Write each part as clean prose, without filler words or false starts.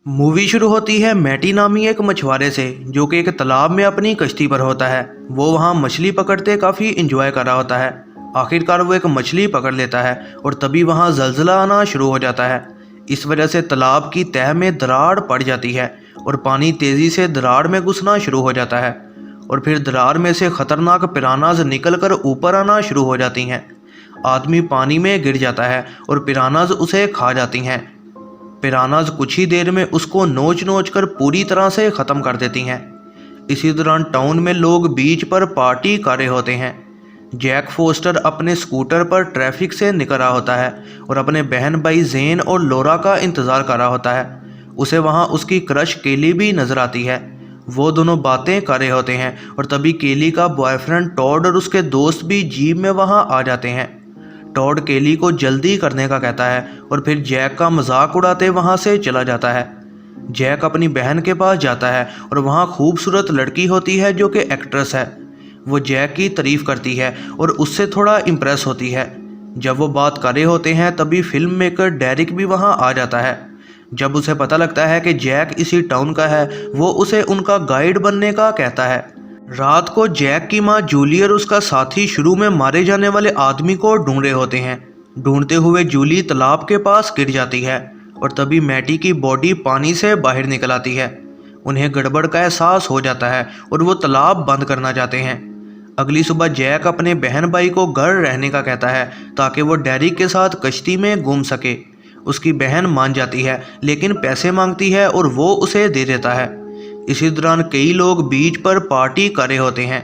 Movie शुरू होती है मैटी नामी एक मछुआरे से जो कि एक तालाब में अपनी कश्ती पर होता है। वो वहाँ मछली पकड़ते काफ़ी इंजॉय कर रहा होता है। आखिरकार वो एक मछली पकड़ लेता है और तभी वहाँ जलजला आना शुरू हो जाता है। इस वजह से तालाब की तह में दरार पड़ जाती है और पानी तेज़ी से दरार में घुसना शुरू हो जाता है और फिर दरार में से ख़तरनाक पिरानाज निकल कर ऊपर आना शुरू हो जाती हैं। आदमी पानी में गिर जाता है और पिरानाज उसे खा जाती हैं। पिरानाज कुछ ही देर में उसको नोच नोच कर पूरी तरह से ख़त्म कर देती हैं। इसी दौरान टाउन में लोग बीच पर पार्टी कर रहे होते हैं। जैक फोस्टर अपने स्कूटर पर ट्रैफिक से निकल रहा होता है और अपने बहन भाई जेन और लोरा का इंतज़ार कर रहा होता है। उसे वहाँ उसकी क्रश केली भी नज़र आती है। वो दोनों बातें कर रहे होते हैं और तभी केली का बॉयफ्रेंड टॉड और उसके दोस्त भी जीप में वहाँ आ जाते हैं। टॉड केली को जल्दी करने का कहता है और फिर जैक का मजाक उड़ाते वहाँ से चला जाता है। जैक अपनी बहन के पास जाता है और वहाँ खूबसूरत लड़की होती है जो कि एक्ट्रेस है। वो जैक की तारीफ़ करती है और उससे थोड़ा इम्प्रेस होती है। जब वो बात कर रहे होते हैं तभी फिल्म मेकर डेरिक भी वहाँ आ जाता है। जब उसे पता लगता है कि जैक इसी टाउन का है वो उसे उनका गाइड बनने का कहता है। रात को जैक की मां जूली और उसका साथी शुरू में मारे जाने वाले आदमी को ढूंढ रहे होते हैं। ढूंढते हुए जूली तालाब के पास गिर जाती है और तभी मैटी की बॉडी पानी से बाहर निकल आती है। उन्हें गड़बड़ का एहसास हो जाता है और वो तालाब बंद करना चाहते हैं। अगली सुबह जैक अपने बहन भाई को घर रहने का कहता है ताकि वो डेरिक के साथ कश्ती में घूम सके। उसकी बहन मान जाती है लेकिन पैसे मांगती है और वो उसे दे देता है। इसी दौरान कई लोग बीच पर पार्टी कर रहे होते हैं।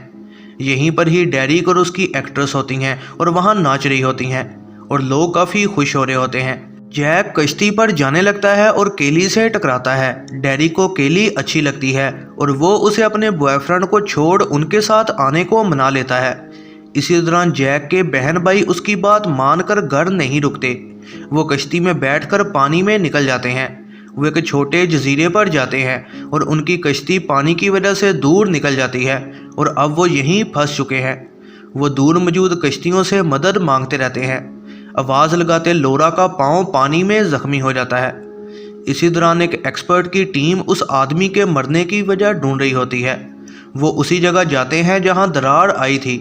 यहीं पर ही डेरिक और उसकी एक्ट्रेस होती हैं और वहाँ नाच रही होती हैं और लोग काफ़ी खुश हो रहे होते हैं। जैक कश्ती पर जाने लगता है और केली से टकराता है। डेरिक को केली अच्छी लगती है और वो उसे अपने बॉयफ्रेंड को छोड़ उनके साथ आने को मना लेता है। इसी दौरान जैक के बहन भाई उसकी बात मानकर घर नहीं रुकते। वो कश्ती में बैठकर पानी में निकल जाते हैं। वो एक छोटे जजीरे पर जाते हैं और उनकी कश्ती पानी की वजह से दूर निकल जाती है और अब वो यहीं फंस चुके हैं। वो दूर मौजूद कश्तियों से मदद मांगते रहते हैं। आवाज़ लगाते लोरा का पाँव पानी में ज़ख्मी हो जाता है। इसी दौरान एक एक्सपर्ट की टीम उस आदमी के मरने की वजह ढूंढ रही होती है। वो उसी जगह जाते हैं जहां दरार आई थी।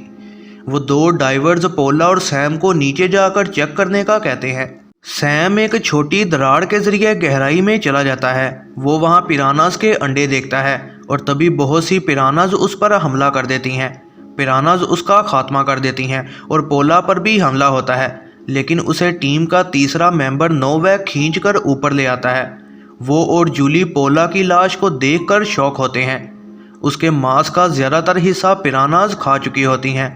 वो दो डाइवर्स पोला और सैम को नीचे जाकर चेक करने का कहते हैं। सैम एक छोटी दरार के जरिए गहराई में चला जाता है। वो वहाँ पिरानास के अंडे देखता है और तभी बहुत सी पिरानास उस पर हमला कर देती हैं। पिरानास उसका खात्मा कर देती हैं और पोला पर भी हमला होता है, लेकिन उसे टीम का तीसरा मेंबर नोवैक खींच कर ऊपर ले आता है। वो और जूली पोला की लाश को देखकर शॉक होते हैं। उसके मांस का ज़्यादातर हिस्सा पिरानास खा चुकी होती हैं।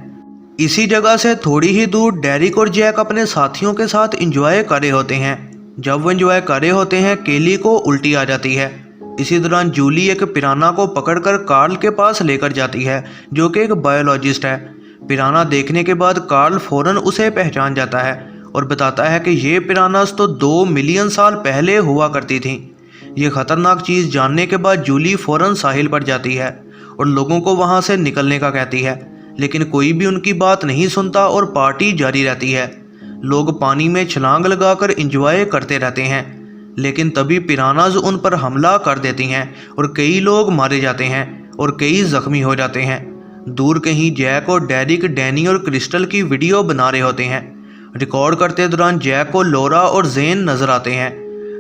इसी जगह से थोड़ी ही दूर डेरिक और जैक अपने साथियों के साथ एंजॉय कर रहे होते हैं। जब वो एंजॉय कर रहे होते हैं केली को उल्टी आ जाती है। इसी दौरान जूली एक पिराना को पकड़कर कार्ल के पास लेकर जाती है जो कि एक बायोलॉजिस्ट है। पिराना देखने के बाद कार्ल फौरन उसे पहचान जाता है और बताता है कि ये पिरानास तो 2 मिलियन साल पहले हुआ करती थी। ये खतरनाक चीज़ जानने के बाद जूली फौरन साहिल पर जाती है और लोगों को वहाँ से निकलने का कहती है, लेकिन कोई भी उनकी बात नहीं सुनता और पार्टी जारी रहती है। लोग पानी में छलांग लगाकर एंजॉय करते रहते हैं, लेकिन तभी पिरानाज उन पर हमला कर देती हैं और कई लोग मारे जाते हैं और कई जख्मी हो जाते हैं। दूर कहीं जैक और डेरिक डैनी और क्रिस्टल की वीडियो बना रहे होते हैं। रिकॉर्ड करते दौरान जैक को लोरा और जेन नजर आते हैं।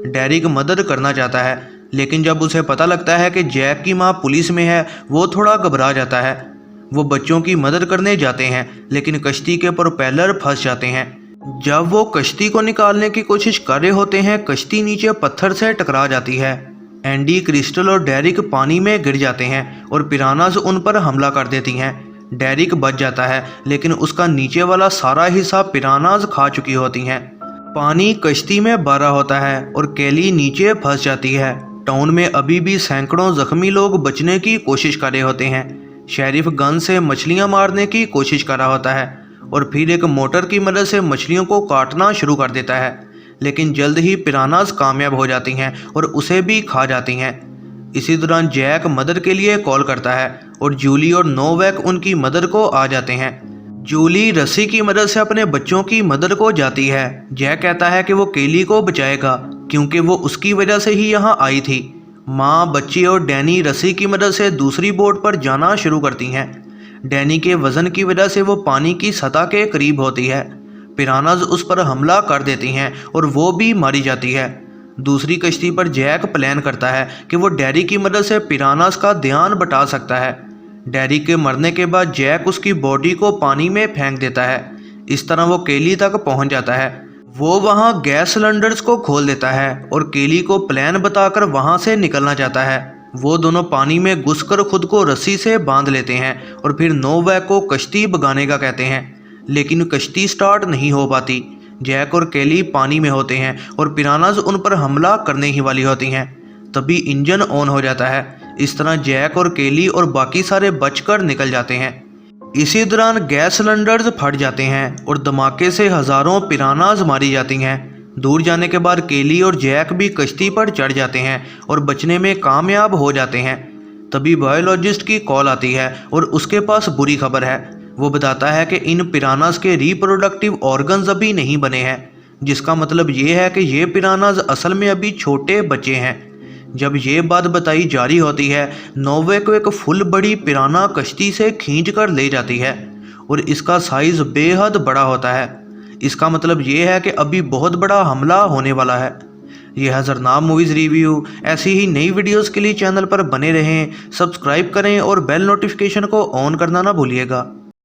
डेरिक मदद करना चाहता है, लेकिन जब उसे पता लगता है कि जैक की मां पुलिस में है वो थोड़ा घबरा जाता है। वो बच्चों की मदद करने जाते हैं लेकिन कश्ती के प्रोपेलर फंस जाते हैं। जब वो कश्ती को निकालने की कोशिश कर रहे होते हैं कश्ती नीचे पत्थर से टकरा जाती है। एंडी, क्रिस्टल और डेरिक पानी में गिर जाते हैं और पिरानास उन पर हमला कर देती हैं। डेरिक बच जाता है लेकिन उसका नीचे वाला सारा हिस्सा पिरानास खा चुकी होती हैं। पानी कश्ती में भरा होता है और केली नीचे फंस जाती है। टाउन में अभी भी सैकड़ों जख्मी लोग बचने की कोशिश कर रहे होते हैं। शेरिफ गन से मछलियां मारने की कोशिश कर रहा होता है और फिर एक मोटर की मदद से मछलियों को काटना शुरू कर देता है, लेकिन जल्द ही पिरानास कामयाब हो जाती हैं और उसे भी खा जाती हैं। इसी दौरान जैक मदद के लिए कॉल करता है और जूली और नोवैक उनकी मदद को आ जाते हैं। जूली रस्सी की मदद से अपने बच्चों की मदद को जाती है। जैक कहता है कि वो केली को बचाएगा क्योंकि वो उसकी वजह से ही यहाँ आई थी। माँ, बच्ची और डैनी रस्सी की मदद से दूसरी बोट पर जाना शुरू करती हैं। डैनी के वजन की वजह से वो पानी की सतह के करीब होती है। पिरानाज उस पर हमला कर देती हैं और वो भी मारी जाती है। दूसरी कश्ती पर जैक प्लान करता है कि वो डैरी की मदद से पिरानाज का ध्यान बटा सकता है। डैरी के मरने के बाद जैक उसकी बॉडी को पानी में फेंक देता है। इस तरह वो केली तक पहुंच जाता है। वो वहां गैस सिलेंडर्स को खोल देता है और केली को प्लान बताकर वहां से निकलना चाहता है। वो दोनों पानी में घुसकर खुद को रस्सी से बांध लेते हैं और फिर नोवैक को कश्ती भगाने का कहते हैं, लेकिन कश्ती स्टार्ट नहीं हो पाती। जैक और केली पानी में होते हैं और पिरानाज उन पर हमला करने ही वाली होती हैं। तभी इंजन ऑन हो जाता है। इस तरह जैक और केली और बाकी सारे बचकर निकल जाते हैं। इसी दौरान गैस सिलेंडर्स फट जाते हैं और धमाके से हजारों पिरानाज मारी जाती हैं। दूर जाने के बाद केली और जैक भी कश्ती पर चढ़ जाते हैं और बचने में कामयाब हो जाते हैं। तभी बायोलॉजिस्ट की कॉल आती है और उसके पास बुरी खबर है। वो बताता है कि इन पिरानाज के रिप्रोडक्टिव ऑर्गन्स अभी नहीं बने हैं, जिसका मतलब ये है कि ये पिरानाज असल में अभी छोटे बच्चे हैं। जब ये बात बताई जा रही होती है, नोवे को एक फुल बड़ी पिराना कश्ती से खींच कर ले जाती है और इसका साइज बेहद बड़ा होता है। इसका मतलब ये है कि अभी बहुत बड़ा हमला होने वाला है। ये है जरनाब मूवीज़ रिव्यू। ऐसी ही नई वीडियोस के लिए चैनल पर बने रहें, सब्सक्राइब करें और बेल नोटिफिकेशन को ऑन करना ना भूलिएगा।